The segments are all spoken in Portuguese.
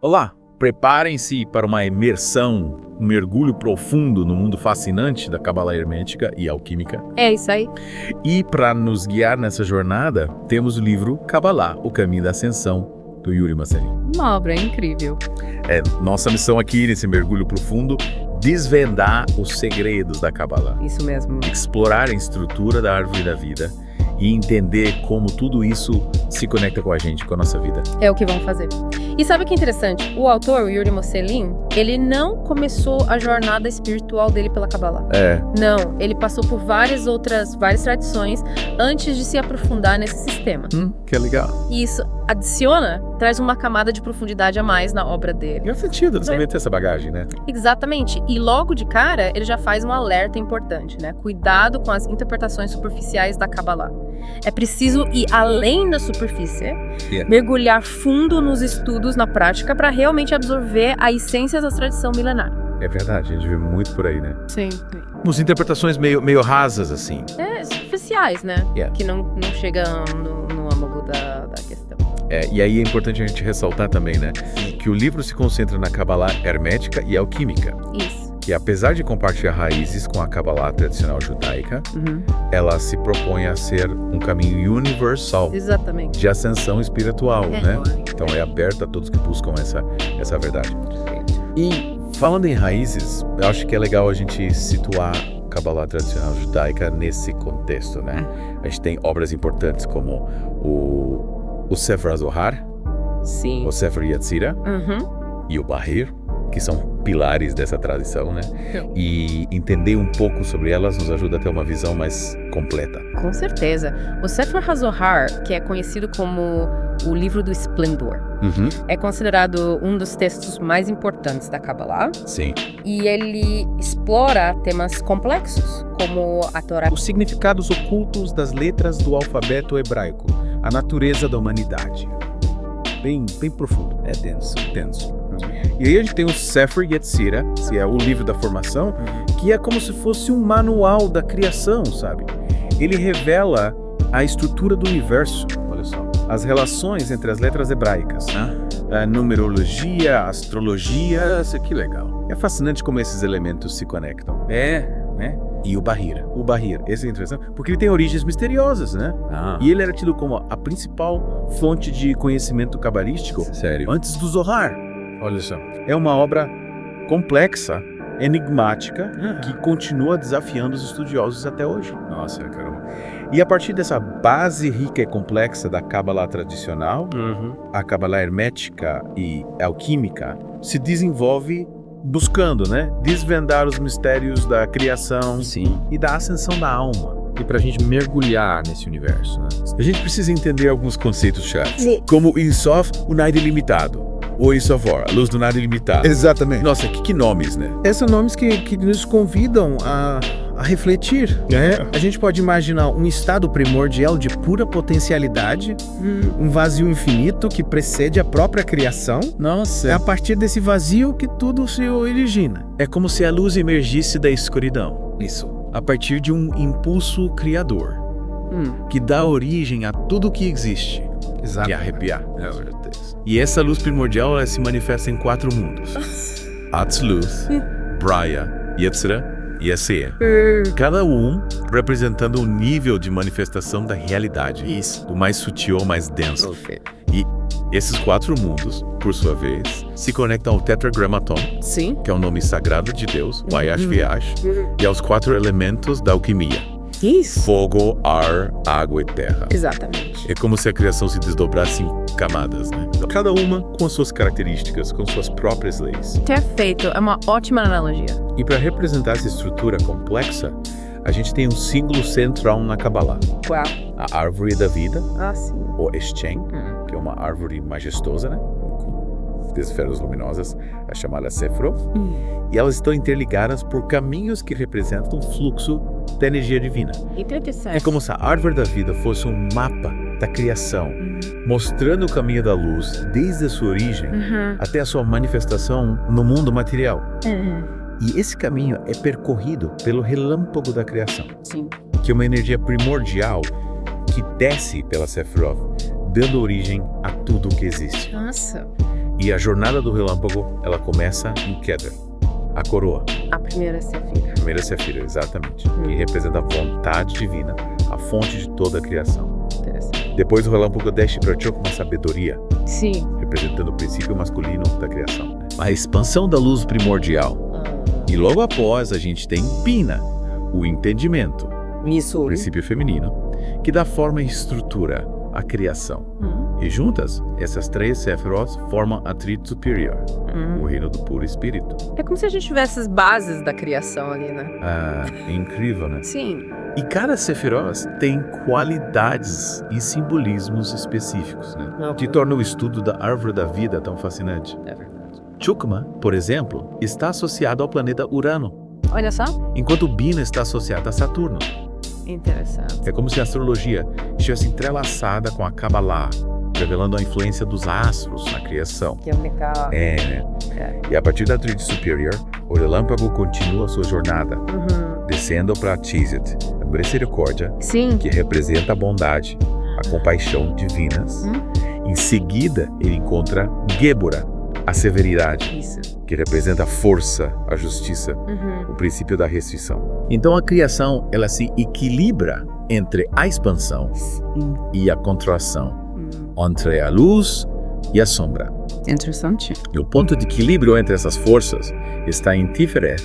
Olá, preparem-se para uma imersão, um mergulho profundo no mundo fascinante da Cabala Hermética e Alquímica. É isso aí. E para nos guiar nessa jornada, temos o livro Kabbalah, O Caminho da Ascensão, do Yuri Marcelin. Uma obra incrível. Nossa missão aqui nesse mergulho profundo, desvendar os segredos da Kabbalah, Isso mesmo. explorar a estrutura da árvore da vida e entender como tudo isso se conecta com a gente, com a nossa vida. É o que vão fazer. E sabe o que é interessante? O autor, o Yuri Marcelin, ele não começou a jornada espiritual dele pela Kabbalah. Não, ele passou por várias tradições antes de se aprofundar nesse sistema. Que legal. E isso traz uma camada de profundidade a mais na obra dele. Faz sentido, você ter essa bagagem, né? Exatamente. E logo de cara, ele já faz um alerta importante, né? Cuidado com as interpretações superficiais da Kabbalah. É preciso ir além da superfície, mergulhar fundo nos estudos, na prática, para realmente absorver a essência da tradição milenar. É verdade, a gente vê muito por aí, né? Sim. Umas interpretações meio rasas, assim. Superficiais, né? Que não chegam no âmago da questão. E aí é importante a gente ressaltar também, né? Que o livro se concentra na Kabbalah hermética e alquímica. Isso. Que apesar de compartilhar raízes com a Kabbalah tradicional judaica, ela se propõe a ser um caminho universal. Exatamente. De ascensão espiritual, né? Então é aberto a todos que buscam essa verdade. E falando em raízes, eu acho que é legal a gente situar a Kabbalah tradicional judaica nesse contexto, né? A gente tem obras importantes como o Sefer HaZohar, Sim. o Sefer Yetzirah e o Bahir, que são pilares dessa tradição, né? E entender um pouco sobre elas nos ajuda a ter uma visão mais completa. Com certeza. O Sefer HaZohar, que é conhecido como o livro do esplendor, é considerado um dos textos mais importantes da Kabbalah. Sim. E ele explora temas complexos, como a Torá. Os significados ocultos das letras do alfabeto hebraico, a natureza da humanidade. Bem profundo. É denso. E aí a gente tem o Sefer Yetzirah, que é o livro da formação, que é como se fosse um manual da criação, sabe? Ele revela a estrutura do universo, olha só, as relações entre as letras hebraicas, a numerologia, a astrologia, que legal. É fascinante como esses elementos se conectam. Né? E o Bahir, esse é interessante, porque ele tem origens misteriosas, né? E ele era tido como a principal fonte de conhecimento cabalístico. Sério? Antes do Zohar. Olha só. É uma obra complexa, enigmática, que continua desafiando os estudiosos até hoje. Nossa, caramba. E a partir dessa base rica e complexa da Kabbalah tradicional, a Kabbalah hermética e alquímica se desenvolve buscando, né, desvendar os mistérios da criação e da ascensão da alma. E pra gente mergulhar nesse universo, né? A gente precisa entender alguns conceitos-chave, como o Insof, o nada ilimitado, ou Insofor, a luz do nada ilimitado. Exatamente. Nossa, que nomes, né? São nomes que nos convidam a refletir. A gente pode imaginar um estado primordial de pura potencialidade, um vazio infinito que precede a própria criação. Nossa. É a partir desse vazio que tudo se origina. É como se a luz emergisse da escuridão. Isso. A partir de um impulso criador, que dá origem a tudo que existe. De arrepiar. E essa luz primordial ela se manifesta em 4 mundos. Atzluth, Braya, Yetzirah e Asiya. Cada um representando um nível de manifestação da realidade. Isso. Do mais sutil ao mais denso. E esses 4 mundos, por sua vez, se conectam ao Tetragrammaton, que é o nome sagrado de Deus, o Ayash Viash, e aos 4 elementos da alquimia. Isso. Fogo, ar, água e terra. Exatamente. É como se a criação se desdobrasse em camadas, né? Cada uma com as suas características, com suas próprias leis. Perfeito. É uma ótima analogia. E para representar essa estrutura complexa, a gente tem um símbolo central na Kabbalah. Qual? A árvore da vida, Sim. ou Eschen, que é uma árvore majestosa, né? Com esferas luminosas, a chamada Sefro. E elas estão interligadas por caminhos que representam um fluxo da energia divina. Interessante. É como se a árvore da vida fosse um mapa da criação, mostrando o caminho da luz desde a sua origem até a sua manifestação no mundo material. E esse caminho é percorrido pelo relâmpago da criação, que é uma energia primordial que desce pela Sefirot, dando origem a tudo o que existe. Nossa. E a jornada do relâmpago, ela começa em Keter, a coroa. A primeira Sefira. A primeira Sefira, exatamente. Que representa a vontade divina, a fonte de toda a criação. Interessante. Depois o relâmpago desce para Chokma, sabedoria, Sim. representando o princípio masculino da criação. A expansão da luz primordial. E logo após a gente tem Bina, o entendimento, Isso. o princípio feminino, que dá forma e estrutura à criação. E juntas, essas três Sephiroth formam a Tríade Superior, o reino do puro espírito. É como se a gente tivesse as bases da criação ali, né? É incrível, né? Sim. E cada Sephiroth tem qualidades e simbolismos específicos, né? Que torna o estudo da árvore da vida tão fascinante. É verdade. Chukma, por exemplo, está associado ao planeta Urano, Olha só. enquanto Bina está associada a Saturno. Interessante. É como se a astrologia estivesse entrelaçada com a Kabbalah, revelando a influência dos astros na criação. Que é legal. Né? E a partir da Tríade Superior, o relâmpago continua sua jornada, descendo para Tizit, a misericórdia, Sim. que representa a bondade, a compaixão divinas. Em seguida, ele encontra Gebura, a severidade, Isso. que representa a força, a justiça, o princípio da restrição. Então a criação, ela se equilibra entre a expansão e a contração, entre a luz e a sombra. Interessante. E o ponto de equilíbrio entre essas forças está em Tifereth,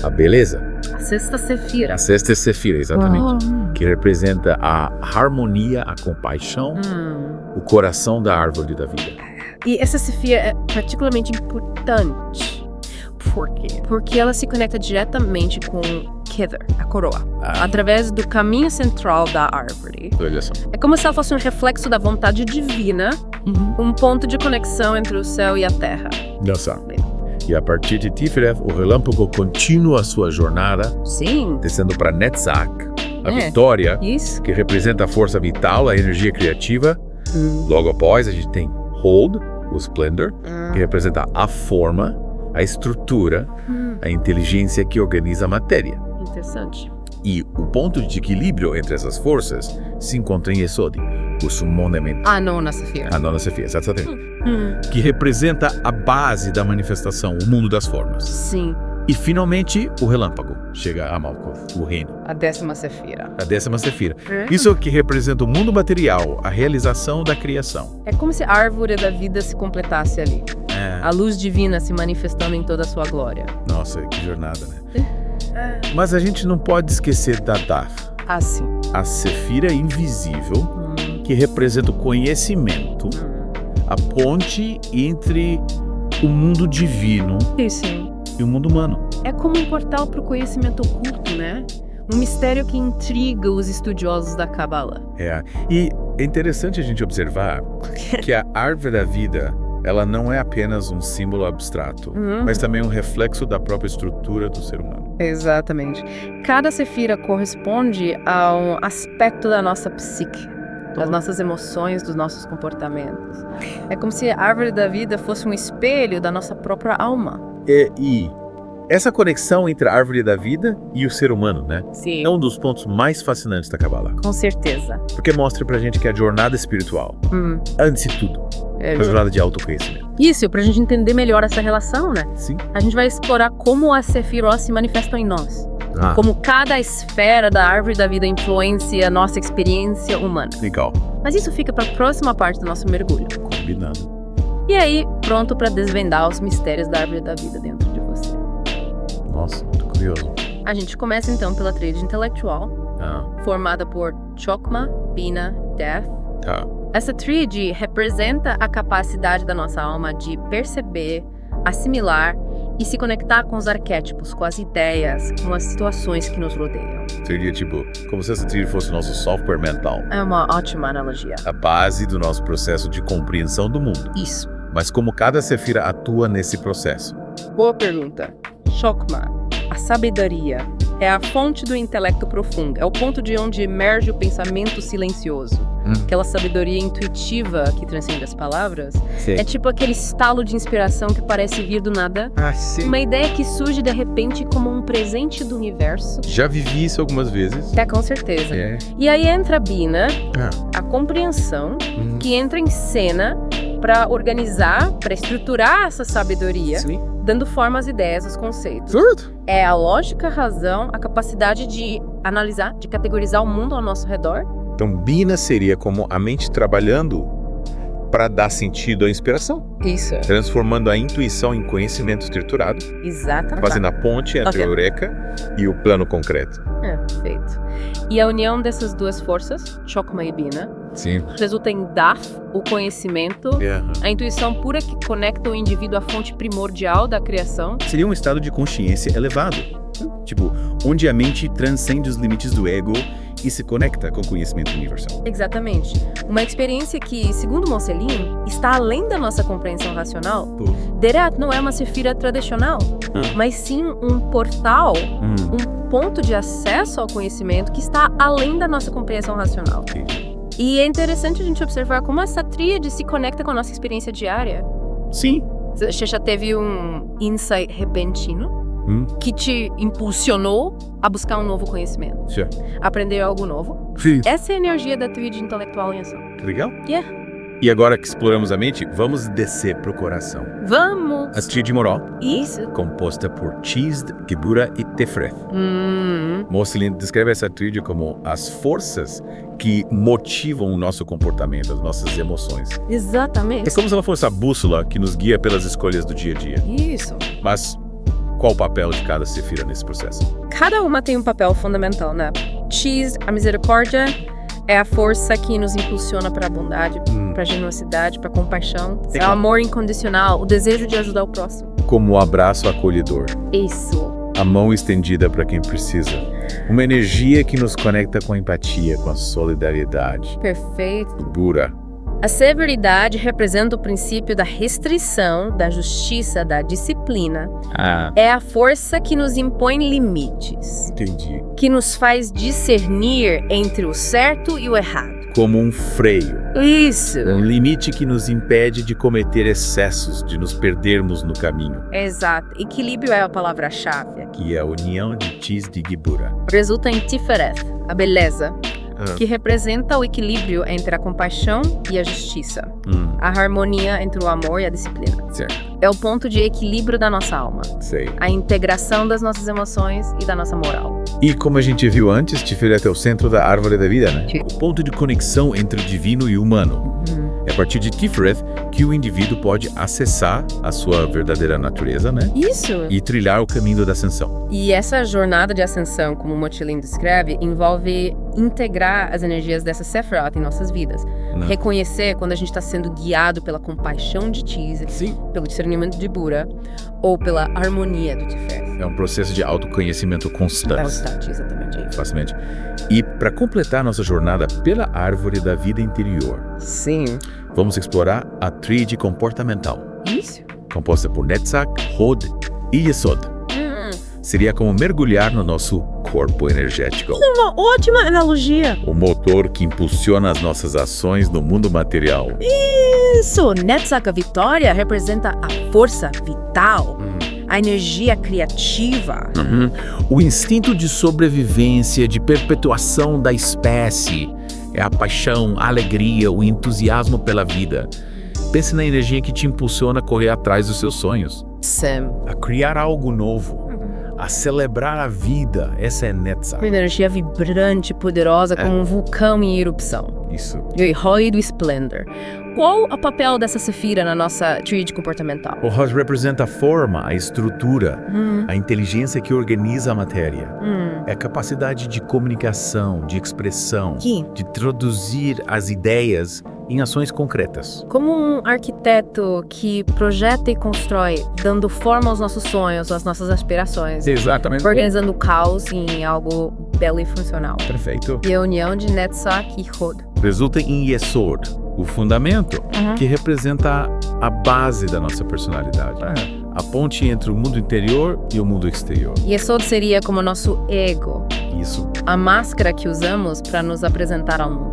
a beleza, A sexta Sefira. a sexta Sefira, exatamente, que representa a harmonia, a compaixão, o coração da árvore da vida. E essa Sefira é particularmente importante. Por quê? Porque ela se conecta diretamente com Keter, a coroa, através do caminho central da árvore. Olha só. É como se ela fosse um reflexo da vontade divina, um ponto de conexão entre o céu e a terra. Olha só. E a partir de Tifereth, o relâmpago continua sua jornada, Sim. descendo para Netzach, a É. vitória, Isso. que representa a força vital, a energia criativa. Logo após, a gente tem Hold, o Splendor, que representa a forma, a estrutura, a inteligência que organiza a matéria. Interessante. E o ponto de equilíbrio entre essas forças se encontra em Yesod, o summonamento, A nona Sefira. a nona Sefira, exatamente, que representa a base da manifestação, o mundo das formas. Sim. E finalmente o relâmpago chega a Malkuth, o reino, A décima Sefira. a 10ª Sefira. Isso que representa o mundo material, a realização da criação. É como se a árvore da vida se completasse ali. A luz divina se manifestando em toda a sua glória. Nossa, que jornada, né? Mas a gente não pode esquecer da Daf, Assim. a Sefira invisível, que representa o conhecimento, a ponte entre o mundo divino Sim. e o mundo humano. É como um portal para o conhecimento oculto, né? Um mistério que intriga os estudiosos da Kabbalah. E é interessante a gente observar que a árvore da vida, ela não é apenas um símbolo abstrato, mas também um reflexo da própria estrutura do ser humano. Exatamente. Cada Sefira corresponde a um aspecto da nossa psique, das nossas emoções, dos nossos comportamentos. É como se a árvore da vida fosse um espelho da nossa própria alma. E essa conexão entre a árvore da vida e o ser humano, né? Sim. É um dos pontos mais fascinantes da Kabbalah. Com certeza. Porque mostra pra gente que a jornada espiritual, antes de tudo, é uma jornada de autoconhecimento. Isso, pra gente entender melhor essa relação, né? Sim. A gente vai explorar como as Sefirot se manifestam em nós. Como cada esfera da árvore da vida influencia a nossa experiência humana. Legal. Mas isso fica para a próxima parte do nosso mergulho. Combinado. E aí, pronto para desvendar os mistérios da árvore da vida dentro de você. Nossa, muito curioso. A gente começa então pela tríade intelectual, formada por Chokma, Bina, Death. Essa tríade representa a capacidade da nossa alma de perceber, assimilar e se conectar com os arquétipos, com as ideias, com as situações que nos rodeiam. Seria tipo, como se essa tríade fosse o nosso software mental. É uma ótima analogia. A base do nosso processo de compreensão do mundo. Isso. Mas como cada Sefira atua nesse processo? Boa pergunta. Chokma, a sabedoria, é a fonte do intelecto profundo. É o ponto de onde emerge o pensamento silencioso. Aquela sabedoria intuitiva que transcende as palavras. Sim. É tipo aquele estalo de inspiração que parece vir do nada. Sim. Uma ideia que surge de repente como um presente do universo. Já vivi isso algumas vezes. É, com certeza. E aí entra a Bina, a compreensão, que entra em cena para organizar, para estruturar essa sabedoria, Sim. dando forma às ideias, aos conceitos. Certo. É a lógica, a razão, a capacidade de analisar, de categorizar o mundo ao nosso redor. Então, Bina seria como a mente trabalhando para dar sentido à inspiração, Isso. transformando a intuição em conhecimento estruturado, Exatamente. fazendo a ponte entre Ok. a eureka e o plano concreto. Perfeito. E a união dessas duas forças, Chokma e Bina, Sim. resulta em Daf, o conhecimento, a intuição pura que conecta o indivíduo à fonte primordial da criação. Seria um estado de consciência elevado. Tipo, onde a mente transcende os limites do ego e se conecta com o conhecimento universal. Exatamente. Uma experiência que, segundo Mocelin, está além da nossa compreensão racional. Derath não é uma sefira tradicional, mas sim um portal, um ponto de acesso ao conhecimento que está além da nossa compreensão racional. E é interessante a gente observar como essa tríade se conecta com a nossa experiência diária. Sim. Você já teve um insight repentino que te impulsionou a buscar um novo conhecimento, Sim. aprender algo novo? Sim. Essa é a energia da tríade intelectual em ação. Legal? Yeah. E agora que exploramos a mente, vamos descer pro coração. Vamos! A tríade moral, Isso. composta por Chizd, Geburah e Tefreth. Mocelin descreve essa tríade como as forças que motivam o nosso comportamento, as nossas emoções. Exatamente. É como se ela fosse a bússola que nos guia pelas escolhas do dia a dia. Isso. Mas qual o papel de cada sefira nesse processo? Cada uma tem um papel fundamental, né? Chizd, a misericórdia, é a força que nos impulsiona para a bondade, para a generosidade, para a compaixão. É o amor incondicional, o desejo de ajudar o próximo. Como o abraço acolhedor, Isso. a mão estendida para quem precisa. Uma energia que nos conecta com a empatia, com a solidariedade. Perfeito. Pura. A severidade representa o princípio da restrição, da justiça, da disciplina. É a força que nos impõe limites, Entendi. que nos faz discernir entre o certo e o errado. Como um freio. Isso. Um limite que nos impede de cometer excessos, de nos perdermos no caminho. Exato. Equilíbrio é a palavra-chave. Que é a união de Chizd e Geburah. Resulta em Tifereth, a beleza, que representa o equilíbrio entre a compaixão e a justiça. A harmonia entre o amor e a disciplina. Certo. É o ponto de equilíbrio da nossa alma. Sei. A integração das nossas emoções e da nossa moral. E como a gente viu antes, Tiferet é o centro da árvore da vida, né? O ponto de conexão entre o divino e o humano. É a partir de Tiferet que o indivíduo pode acessar a sua verdadeira natureza, né? Isso! E trilhar o caminho da ascensão. E essa jornada de ascensão, como Mocelin descreve, envolve integrar as energias dessa Sephiroth em nossas vidas. Reconhecer quando a gente está sendo guiado pela compaixão de Chizd, Sim. pelo discernimento de Geburah, ou pela harmonia do Tiferet. É um processo de autoconhecimento constante. Exatamente. Facilmente. E para completar nossa jornada pela árvore da vida interior, Sim. vamos explorar a tríade comportamental, Isso. composta por Netzach, Hod e Yesod. Seria como mergulhar no nosso corpo energético. Uma ótima analogia. O motor que impulsiona as nossas ações no mundo material. Isso! Netzach, a vitória, representa a força vital, a energia criativa. O instinto de sobrevivência, de perpetuação da espécie. É a paixão, a alegria, o entusiasmo pela vida. Pense na energia que te impulsiona a correr atrás dos seus sonhos. Sim. A criar algo novo. A celebrar a vida. Essa é Netzach. Uma energia vibrante, poderosa, como um vulcão em erupção. Isso. E Hod do Splendor. Qual o papel dessa sefira na nossa tríade comportamental? O Hod representa a forma, a estrutura, a inteligência que organiza a matéria. É a capacidade de comunicação, de expressão, de traduzir as ideias em ações concretas. Como um arquiteto que projeta e constrói, dando forma aos nossos sonhos, às nossas aspirações. Exatamente. Organizando o caos em algo belo e funcional. Perfeito. E a união de Netzach e Hod. Resulta em Yesod, o fundamento, que representa a base da nossa personalidade. A ponte entre o mundo interior e o mundo exterior. Yesod seria como o nosso ego. Isso. A máscara que usamos para nos apresentar ao mundo.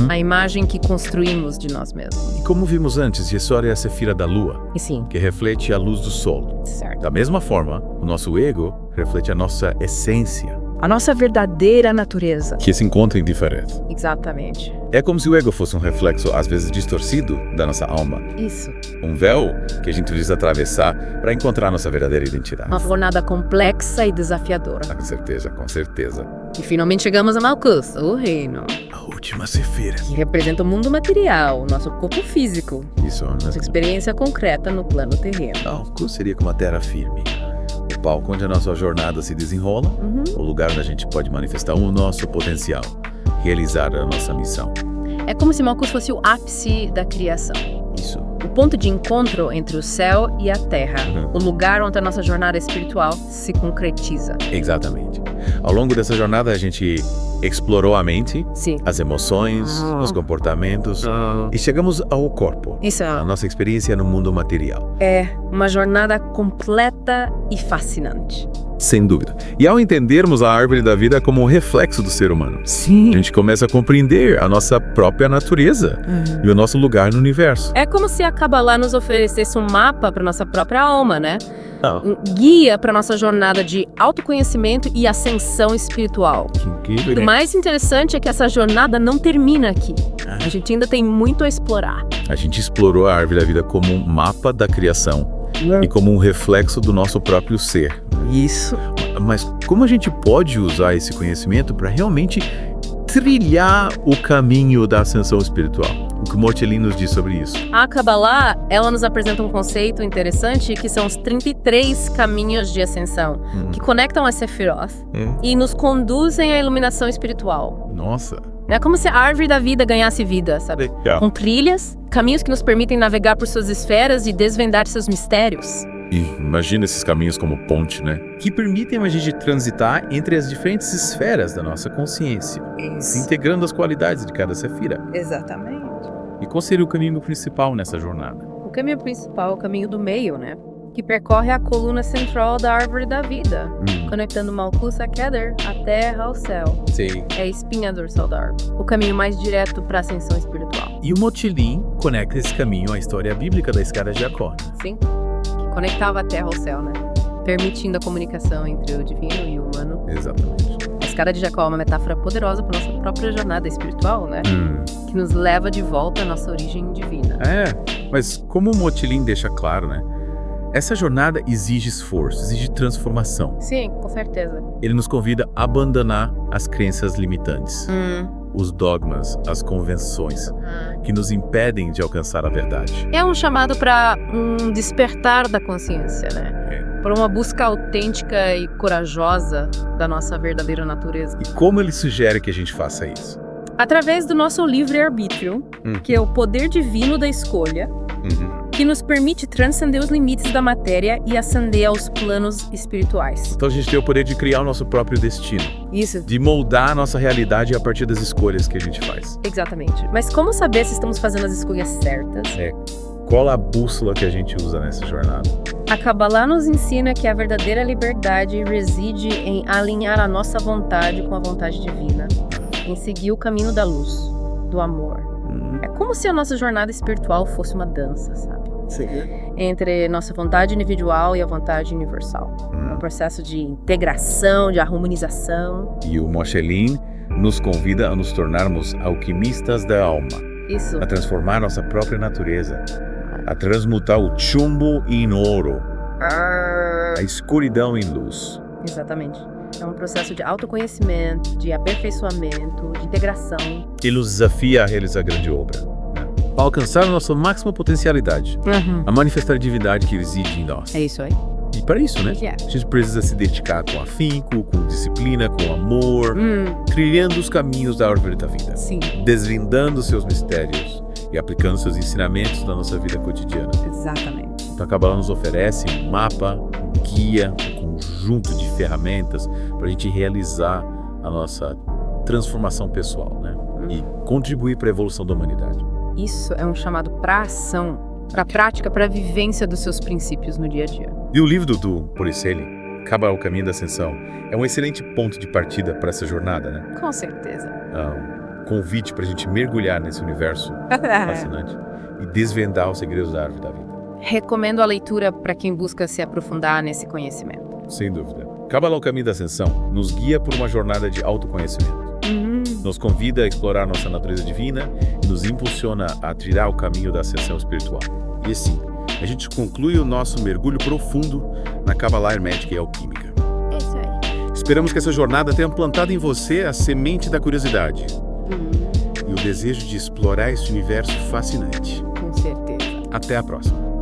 A imagem que construímos de nós mesmos. E como vimos antes, Yesod é a sefira da lua, E sim, que reflete a luz do sol. certo. Da mesma forma, o nosso ego reflete a nossa essência, a nossa verdadeira natureza. Que se encontra indiferente. Exatamente. É como se o ego fosse um reflexo, às vezes distorcido, da nossa alma. Isso. Um véu que a gente precisa atravessar para encontrar nossa verdadeira identidade. Uma jornada complexa e desafiadora. Com certeza, com certeza. E finalmente chegamos a Malkuth, o reino, A última Sefira. que representa o mundo material, o nosso corpo físico, Isso, nossa experiência concreta no plano terreno. Não, seria como a terra firme. O palco onde a nossa jornada se desenrola, o lugar onde a gente pode manifestar o nosso potencial, realizar a nossa missão. É como se Malkuth fosse o ápice da criação. Isso. O ponto de encontro entre o céu e a terra. O lugar onde a nossa jornada espiritual se concretiza. Exatamente. Ao longo dessa jornada, a gente explorou a mente, Sim. as emoções, os comportamentos e chegamos ao corpo, Isso a nossa experiência no mundo material. é uma jornada completa e fascinante. Sem dúvida. E ao entendermos a árvore da vida como um reflexo do ser humano, Sim. a gente começa a compreender a nossa própria natureza e o nosso lugar no universo. É como se a Kabbalah nos oferecesse um mapa para nossa própria alma, né? Não. Um guia para nossa jornada de autoconhecimento e ascensão espiritual. Que O mais interessante é que essa jornada não termina aqui. A gente ainda tem muito a explorar. A gente explorou a árvore da vida como um mapa da criação e como um reflexo do nosso próprio ser. Isso. Mas como a gente pode usar esse conhecimento para realmente trilhar o caminho da ascensão espiritual? O que Mochilin nos diz sobre isso? A Kabbalah, ela nos apresenta um conceito interessante que são os 33 caminhos de ascensão, que conectam a Sephiroth e nos conduzem à iluminação espiritual. Nossa. É como se a árvore da vida ganhasse vida, sabe? Legal. Com trilhas, caminhos que nos permitem navegar por suas esferas e desvendar seus mistérios. E imagina esses caminhos como ponte, né? Que permitem a gente transitar entre as diferentes esferas da nossa consciência, se integrando as qualidades de cada sefira. Exatamente. E qual seria o caminho principal nessa jornada? O caminho principal é o caminho do meio, né? Que percorre a coluna central da árvore da vida, conectando Malkuth a Keter, a terra ao céu. Sei. É a espinha dorsal da árvore. O caminho mais direto para a ascensão espiritual. E o Mochilin conecta esse caminho à história bíblica da escada de Jacó, né? Sim. Que conectava a terra ao céu, né? Permitindo a comunicação entre o divino e o humano. Exatamente. A escada de Jacó é uma metáfora poderosa para nossa própria jornada espiritual, né? Que nos leva de volta à nossa origem divina. Mas como o Mochilin deixa claro, né? Essa jornada exige esforço, exige transformação. Sim, com certeza. Ele nos convida a abandonar as crenças limitantes, os dogmas, as convenções que nos impedem de alcançar a verdade. É um chamado para um despertar da consciência, né? Para uma busca autêntica e corajosa da nossa verdadeira natureza. E como ele sugere que a gente faça isso? Através do nosso livre-arbítrio, que é o poder divino da escolha, que nos permite transcender os limites da matéria e ascender aos planos espirituais. Então a gente tem o poder de criar o nosso próprio destino, Isso. de moldar a nossa realidade a partir das escolhas que a gente faz. Exatamente. Mas como saber se estamos fazendo as escolhas certas? Qual a bússola que a gente usa nessa jornada? A Kabbalah nos ensina que a verdadeira liberdade reside em alinhar a nossa vontade com a vontade divina, em seguir o caminho da luz, do amor. É como se a nossa jornada espiritual fosse uma dança, sabe? Sim. Entre nossa vontade individual e a vontade universal. É um processo de integração, de harmonização. E o Mochilin nos convida a nos tornarmos alquimistas da alma, Isso. a transformar nossa própria natureza, a transmutar o chumbo em ouro, a escuridão em luz. Exatamente. É um processo de autoconhecimento, de aperfeiçoamento, de integração. Ele nos desafia a realizar grande obra, né? Para alcançar a nossa máxima potencialidade, a manifestar a divindade que reside em nós. É isso aí. E para isso, né? Que é. A gente precisa se dedicar com afinco, com disciplina, com amor, trilhando os caminhos da árvore da vida, Sim. desvendando seus mistérios e aplicando seus ensinamentos na nossa vida cotidiana. Exatamente. Então a Kabbalah nos oferece um mapa, um guia, um conjunto de ferramentas para a gente realizar a nossa transformação pessoal, né? E contribuir para a evolução da humanidade. Isso é um chamado para ação, para prática, para a vivência dos seus princípios no dia a dia. E o livro do Poriceli, Kabbalah, o Caminho da Ascensão, é um excelente ponto de partida para essa jornada, né? Com certeza. Um convite para a gente mergulhar nesse universo fascinante e desvendar os segredos da árvore da vida. Recomendo a leitura para quem busca se aprofundar nesse conhecimento. Sem dúvida. Kabbalah, o Caminho da Ascensão, nos guia por uma jornada de autoconhecimento. Nos convida a explorar nossa natureza divina e nos impulsiona a trilhar o caminho da ascensão espiritual. E assim, a gente conclui o nosso mergulho profundo na Kabbalah hermética e alquímica. É isso aí. Esperamos que essa jornada tenha plantado em você a semente da curiosidade e o desejo de explorar esse universo fascinante. Com certeza. Até a próxima.